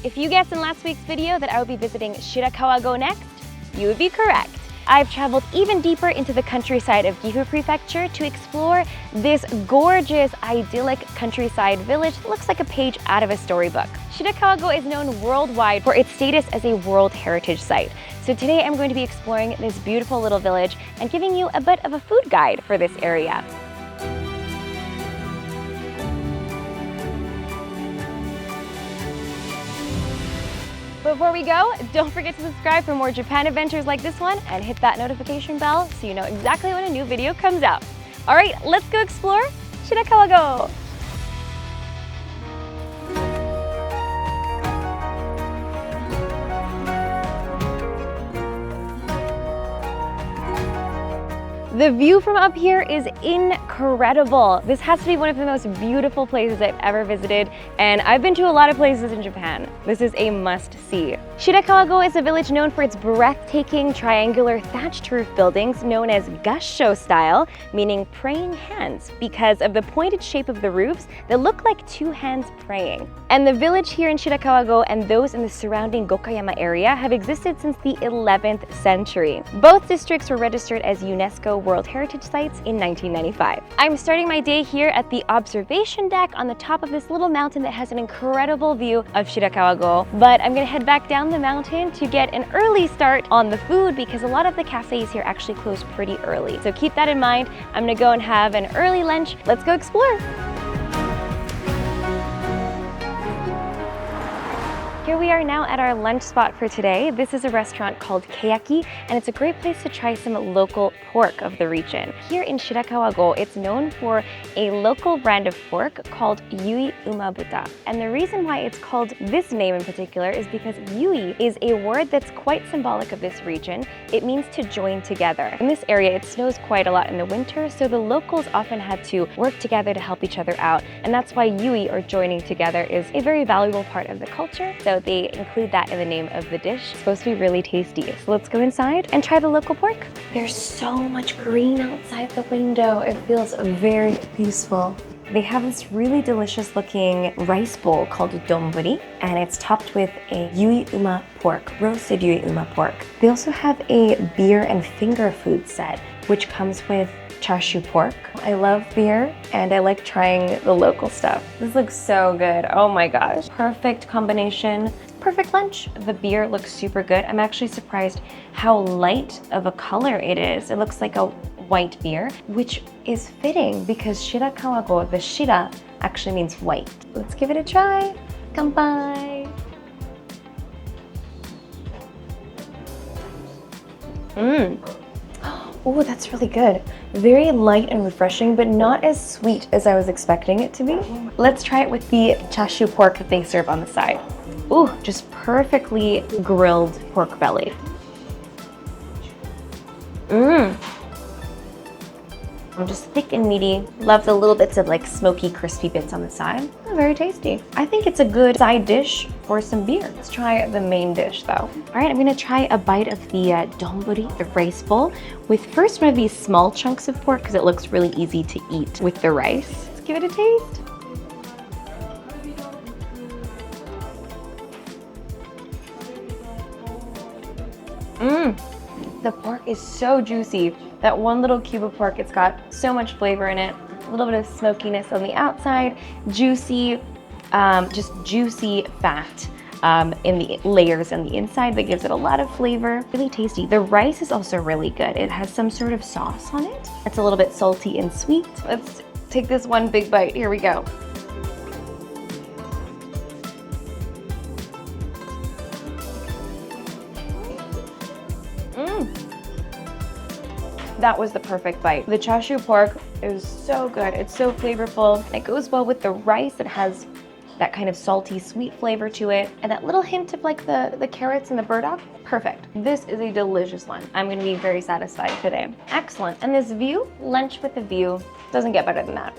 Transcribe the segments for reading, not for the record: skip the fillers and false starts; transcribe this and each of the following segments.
If you guessed in last week's video that I would be visiting Shirakawa-go next, you would be correct. I've traveled even deeper into the countryside of Gifu Prefecture to explore this gorgeous, idyllic countryside village that looks like a page out of a storybook. Shirakawa-go is known worldwide for its status as a World Heritage Site. So today I'm going to be exploring this beautiful little village and giving you a bit of a food guide for this area. Before we go, don't forget to subscribe for more Japan adventures like this one and hit that notification bell so you know exactly when a new video comes out. All right, let's go explore Shirakawa-go. The view from up here is incredible. This has to be one of the most beautiful places I've ever visited, and I've been to a lot of places in Japan. This is a must-see. Shirakawa-go is a village known for its breathtaking triangular thatched roof buildings known as Gassho-Style, meaning praying hands, because of the pointed shape of the roofs that look like two hands praying. And the village here in Shirakawa-go and those in the surrounding Gokayama area have existed since the 11th century. Both districts were registered as UNESCO World Heritage Sites in 1995. I'm starting my day here at the observation deck on the top of this little mountain that has an incredible view of Shirakawa-go, but I'm gonna head back down the mountain to get an early start on the food because a lot of the cafes here actually close pretty early. So keep that in mind. I'm gonna go and have an early lunch. Let's go explore. Here we are now at our lunch spot for today. This is a restaurant called Keiyaki, and it's a great place to try some local pork of the region. Here in Shirakawa-go, it's known for a local brand of pork called Yui Umabuta. And the reason why it's called this name in particular is because Yui is a word that's quite symbolic of this region. It means to join together. In this area, it snows quite a lot in the winter, so the locals often had to work together to help each other out. And that's why Yui, or joining together, is a very valuable part of the culture. So they include that in the name of the dish. It's supposed to be really tasty. So let's go inside and try the local pork. There's so much green outside the window. It feels very peaceful. They have this really delicious looking rice bowl called a donburi, and it's topped with a yui uma pork, roasted yui uma pork. They also have a beer and finger food set, which comes with chashu pork. I love beer and I like trying the local stuff. This looks so good. Oh my gosh. Perfect combination. Perfect lunch. The beer looks super good. I'm actually surprised how light of a color it is. It looks like a white beer, which is fitting because Shirakawa-go, the shira, actually means white. Let's give it a try. Kanpai. Oh, that's really good. Very light and refreshing, but not as sweet as I was expecting it to be. Let's try it with the chashu pork that they serve on the side. Ooh, just perfectly grilled pork belly. Just thick and meaty. Love the little bits of like smoky, crispy bits on the side. Very tasty. I think it's a good side dish for some beer. Let's try the main dish though. All right, I'm gonna try a bite of the donburi, the rice bowl, with first one of these small chunks of pork because it looks really easy to eat with the rice. Let's give it a taste. The pork is so juicy. That one little cube of pork, it's got so much flavor in it. A little bit of smokiness on the outside, juicy, just juicy fat in the layers on the inside that gives it a lot of flavor. Really tasty. The rice is also really good. It has some sort of sauce on it. It's a little bit salty and sweet. Let's take this one big bite. Here we go. That was the perfect bite. The chashu pork is so good. It's so flavorful. It goes well with the rice. It has that kind of salty, sweet flavor to it. And that little hint of like the carrots and the burdock. Perfect. This is a delicious lunch. I'm gonna be very satisfied today. Excellent. And this view, lunch with a view, doesn't get better than that.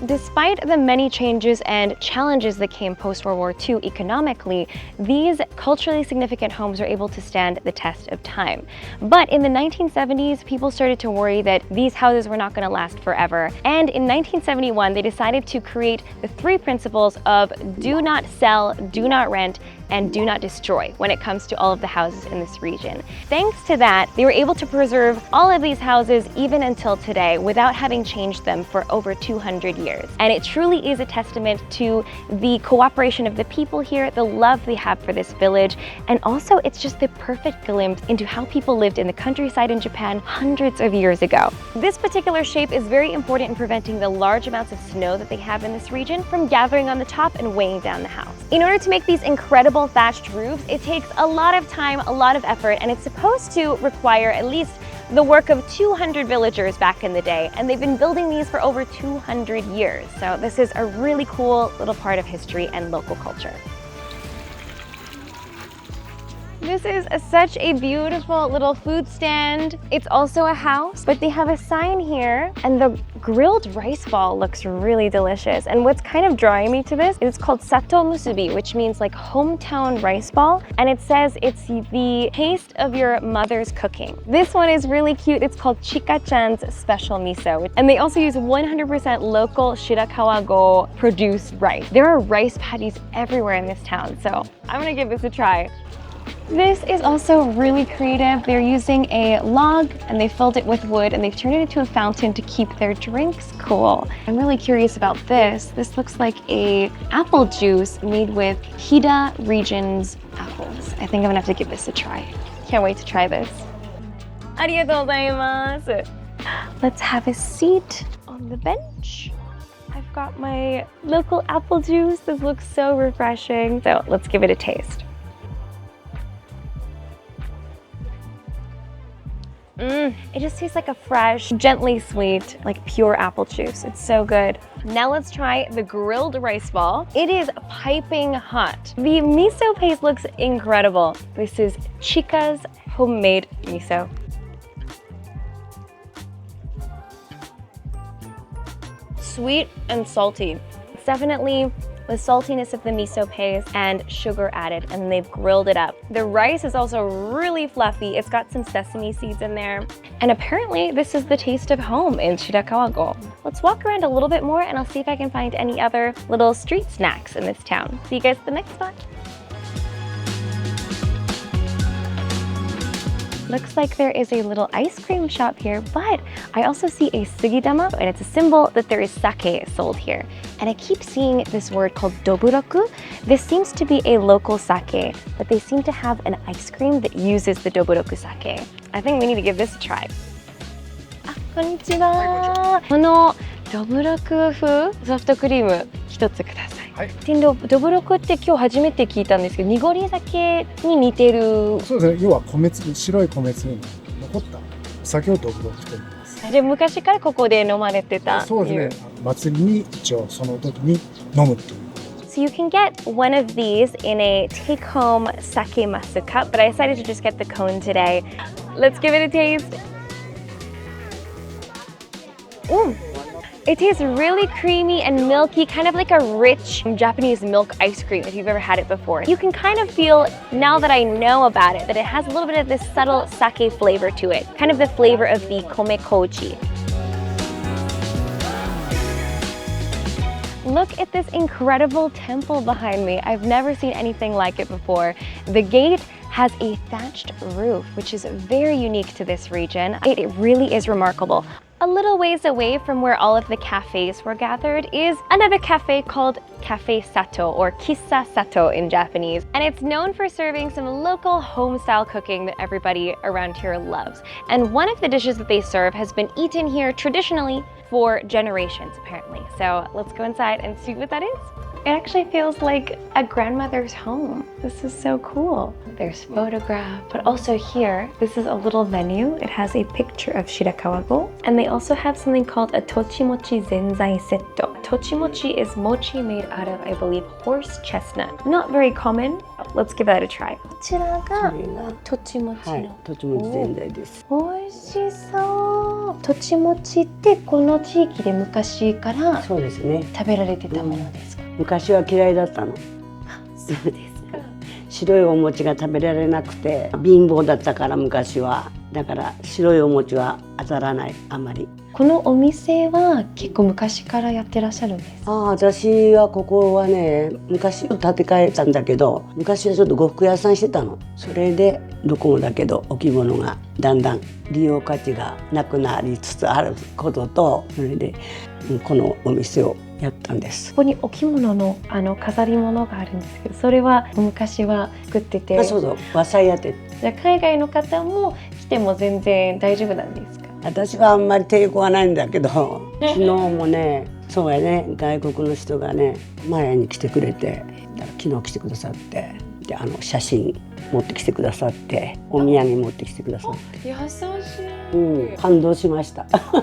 Despite the many changes and challenges that came post-World War II economically, these culturally significant homes were able to stand the test of time. But in the 1970s, people started to worry that these houses were not going to last forever. And in 1971, they decided to create the 3 principles of do not sell, do not rent, and do not destroy when it comes to all of the houses in this region. Thanks to that, they were able to preserve all of these houses even until today without having changed them for over 200 years. And it truly is a testament to the cooperation of the people here, the love they have for this village, and also it's just the perfect glimpse into how people lived in the countryside in Japan hundreds of years ago. This particular shape is very important in preventing the large amounts of snow that they have in this region from gathering on the top and weighing down the house. In order to make these incredible thatched roofs, it takes a lot of time, a lot of effort, and it's supposed to require at least the work of 200 villagers back in the day, and they've been building these for over 200 years. So this is a really cool little part of history and local culture. This is such a beautiful little food stand. It's also a house, but they have a sign here, and the grilled rice ball looks really delicious. And what's kind of drawing me to this is it's called sato musubi, which means like hometown rice ball. And it says it's the taste of your mother's cooking. This one is really cute. It's called Chika-chan's special miso. And they also use 100% local Shirakawa-go produced rice. There are rice patties everywhere in this town, so I'm gonna give this a try. This is also really creative. They're using a log and they filled it with wood and they've turned it into a fountain to keep their drinks cool. I'm really curious about this. This looks like a apple juice made with Hida region's apples. I think I'm gonna have to give this a try. Can't wait to try this. Arigatou gozaimasu. Let's have a seat on the bench. I've got my local apple juice. This looks so refreshing. So let's give it a taste. It just tastes like a fresh, gently sweet, like pure apple juice. It's so good. Now let's try the grilled rice ball. It is piping hot. The miso paste looks incredible. This is Chika's homemade miso. Sweet and salty. It's definitely the saltiness of the miso paste and sugar added, and they've grilled it up. The rice is also really fluffy. It's got some sesame seeds in there. And apparently this is the taste of home in Shirakawa-go. Let's walk around a little bit more and I'll see if I can find any other little street snacks in this town. See you guys at the next spot. Looks like there is a little ice cream shop here, but I also see a sugidama, and it's a symbol that there is sake sold here. And I keep seeing this word called doburoku. This seems to be a local sake, but they seem to have an ice cream that uses the doburoku sake. I think we need to give this a try. Konnichiwa. このどぶろく風ソフトクリーム一つください。はい。どぶろくって今日初めて聞いたんですけど、濁り酒に似てる。そうですね。要は米粒、白い米粒に残ったお酒をどぶろくと言います。で、昔からここで飲まれてた。そうですね。祭りに一応その時に飲むという。So you can get one of these in a take-home sake masu cup, but I decided to just get the cone today. Let's give it a taste. It tastes really creamy and milky, kind of like a rich Japanese milk ice cream if you've ever had it before. You can kind of feel, now that I know about it, that it has a little bit of this subtle sake flavor to it, kind of the flavor of the _kochi. Look at this incredible temple behind me. I've never seen anything like it before. The gate has a thatched roof, which is very unique to this region. It really is remarkable. A little ways away from where all of the cafes were gathered is another cafe called Cafe Sato, or Kissa Sato in Japanese. And it's known for serving some local home-style cooking that everybody around here loves. And one of the dishes that they serve has been eaten here traditionally for generations, apparently. So let's go inside and see what that is. It actually feels like a grandmother's home. This is so cool. There's photograph, but also here, this is a little venue. It has a picture of Shirakawago, and they also have something called a tochimochi zenzai setto. Tochimochi is mochi made out of, I believe, horse chestnut. Not very common. Let's give that a try. こちらがトチモチの。はい、トチモチzenzaiです。美味しそう。のとちもちってこの地域で昔からそうですね。食べられてたものですか？昔は嫌いだったの。そうですか。白いお餅が食べられなくて貧乏だったから昔は。だから白いお餅は当たらない、あまり。このお店は結構昔からやってらっしゃるんですか？私はここはね、昔建て替えたんだけど、昔はちょっと呉服屋さんしてたの。それでどこもだけどお着物がだんだん利用価値がなくなりつつあることと、それでこのお店をやったんです。ここにお着物の飾り物があるんですけど、それは昔は作ってて、そうそう、和裁やって。じゃあ海外の方も来ても全然大丈夫なんですか？私はあんまり抵抗はないんだけど、昨日もね、そうやね、外国の人がね、前に来てくれて、昨日来てくださって、で写真持ってきてくださって、お土産持ってきてくださって。優しい。感動しました。すごい。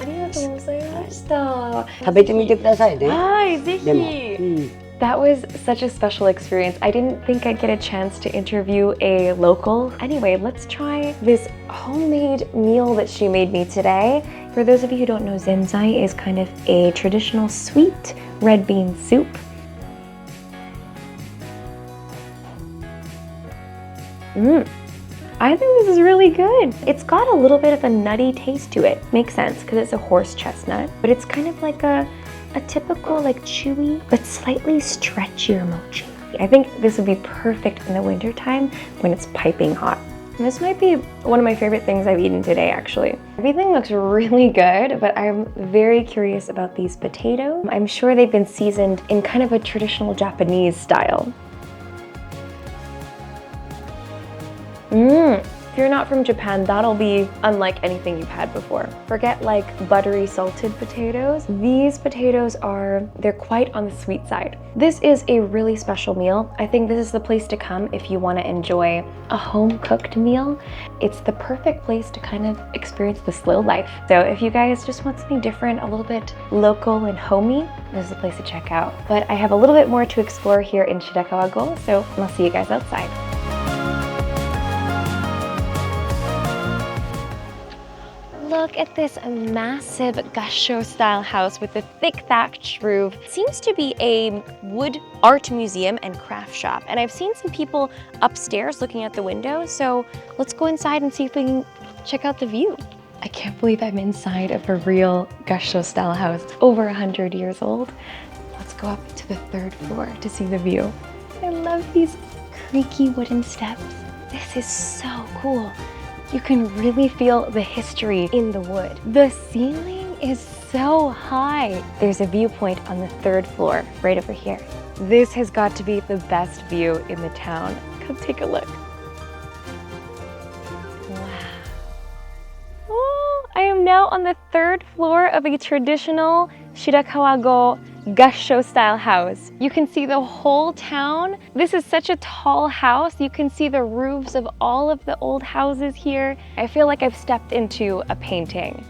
ありがとうございました。食べてみてくださいね。はい、ぜでも、ひ。That was such a special experience. I didn't think I'd get a chance to interview a local. Anyway, let's try this homemade meal that she made me today. For those of you who don't know, 𝐀𝐻𝐨𝐮𝐭 is kind of a traditional sweet red bean soup. I think this is really good. It's got a little bit of a nutty taste to it. Makes sense because it's a horse chestnut, but it's kind of like a typical like chewy but slightly stretchier mochi. I think this would be perfect in the winter time when it's piping hot. This might be one of my favorite things I've eaten today, actually. Everything looks really good, but I'm very curious about these potatoes. I'm sure they've been seasoned in kind of a traditional Japanese style. If you're not from Japan, that'll be unlike anything you've had before. Forget like buttery salted potatoes. These potatoes they're quite on the sweet side. This is a really special meal. I think this is the place to come if you want to enjoy a home-cooked meal. It's the perfect place to kind of experience the slow life. So if you guys just want something different, a little bit local and homey, this is the place to check out. But I have a little bit more to explore here in Shirakawa-go, so I'll see you guys outside. Look at this massive Gassho-Style house with the thick thatched roof. It seems to be a wood art museum and craft shop. And I've seen some people upstairs looking at the window. So let's go inside and see if we can check out the view. I can't believe I'm inside of a real Gassho-Style house. It's over 100 years old. Let's go up to the 3rd floor to see the view. I love these creaky wooden steps. This is so cool. You can really feel the history in the wood. The ceiling is so high. There's a viewpoint on the 3rd floor, right over here. This has got to be the best view in the town. Come take a look. Wow. Oh, I am now on the 3rd floor of a traditional Shirakawa-go Gassho-style house. You can see the whole town. This is such a tall house. You can see the roofs of all of the old houses here. I feel like I've stepped into a painting.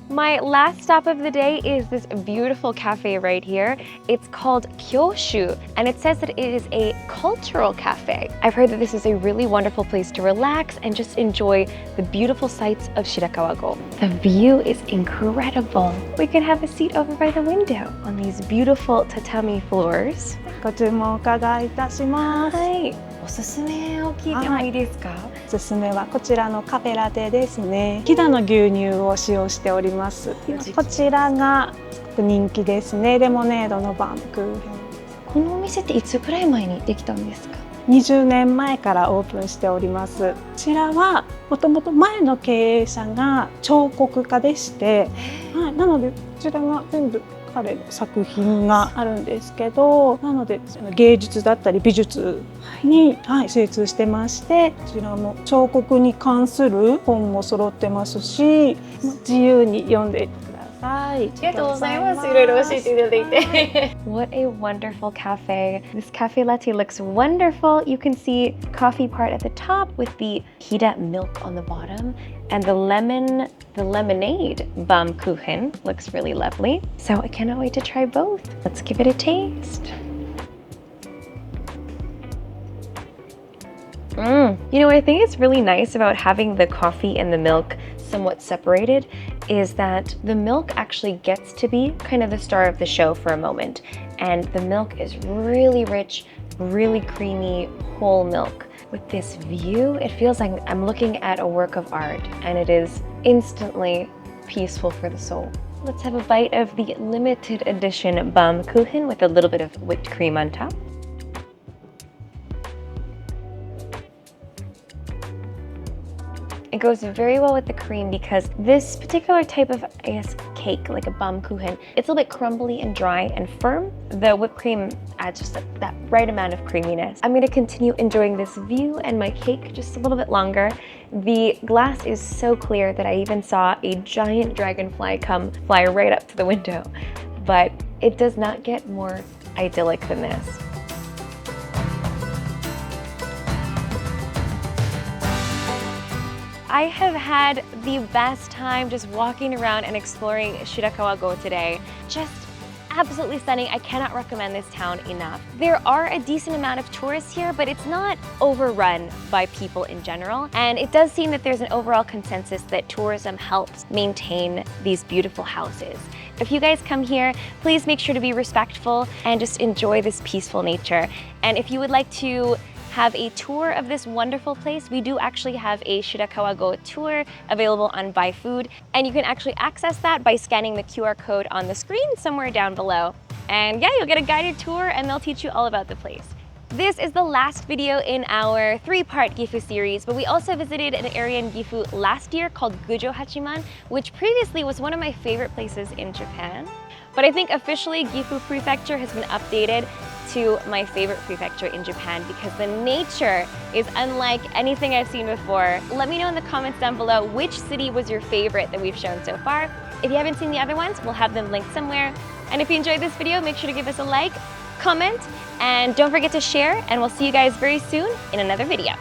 My last stop of the day is this beautiful cafe right here. It's called Kyoshu, and it says that it is a cultural cafe. I've heard that this is a really wonderful place to relax and just enjoy the beautiful sights of Shirakawa-go. The view is incredible. We can have a seat over by the window on these beautiful tatami floors. ご注文お伺いいたします。はい。おすすめを聞いてもいいですか？おすすめはこちらのカフェラテですね。飛騨の牛乳を使用しております。こちらが人気ですね。レモネードのバームクーヘン。このお店っていつくらい前にできたんですか？20年前からオープンしております。こちらはもともと前の経営者が彫刻家でして、はい、なのでこちらが全部彼の作品があるんですけど、なので芸術だったり美術に、精通してまして、こちらも彫刻に関する本も揃ってますし、自由に読んでください。ありがとうございます。いろいろ教えていただいて。What a wonderful cafe. This cafe latte looks wonderful. You can see coffee part at the top with the Hida milk on the bottom, and the lemonade Baumkuchen looks really lovely. So I cannot wait to try both. Let's give it a taste. You know, I think it's really nice about having the coffee and the milk somewhat separated is that the milk actually gets to be kind of the star of the show for a moment. And the milk is really rich, really creamy, whole milk. With this view, it feels like I'm looking at a work of art, and it is instantly peaceful for the soul. Let's have a bite of the limited edition 𝐵𝐴𝐻 with a little bit of whipped cream on top. It goes very well with the cream because this particular type of, I guess, cake, like a 𝐵𝐴𝐻, it's a little bit crumbly and dry and firm. The whipped cream adds just that right amount of creaminess. I'm gonna continue enjoying this view and my cake just a little bit longer. The glass is so clear that I even saw a giant dragonfly come fly right up to the window. But it does not get more idyllic than this. I have had the best time just walking around and exploring Shirakawa-go today. Just absolutely stunning. I cannot recommend this town enough. There are a decent amount of tourists here, but it's not overrun by people in general. And it does seem that there's an overall consensus that tourism helps maintain these beautiful houses. If you guys come here, please make sure to be respectful and just enjoy this peaceful nature. And if you would like to have a tour of this wonderful place, we do actually have a Shirakawa-go tour available on Buy Food, and you can actually access that by scanning the QR code on the screen somewhere down below. And yeah, you'll get a guided tour and they'll teach you all about the place. This is the last video in our 3-part Gifu series, but we also visited an area in Gifu last year called Gujo-Hachiman, which previously was one of my favorite places in Japan. But I think officially Gifu Prefecture has been updated to my favorite prefecture in Japan because the nature is unlike anything I've seen before. Let me know in the comments down below which city was your favorite that we've shown so far. If you haven't seen the other ones, we'll have them linked somewhere. And if you enjoyed this video, make sure to give us a like, comment, and don't forget to share, and we'll see you guys very soon in another video.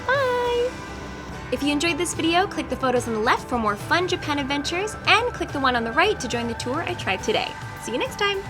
Bye! If you enjoyed this video, click the photos on the left for more fun Japan adventures, and click the one on the right to join the tour I tried today. See you next time!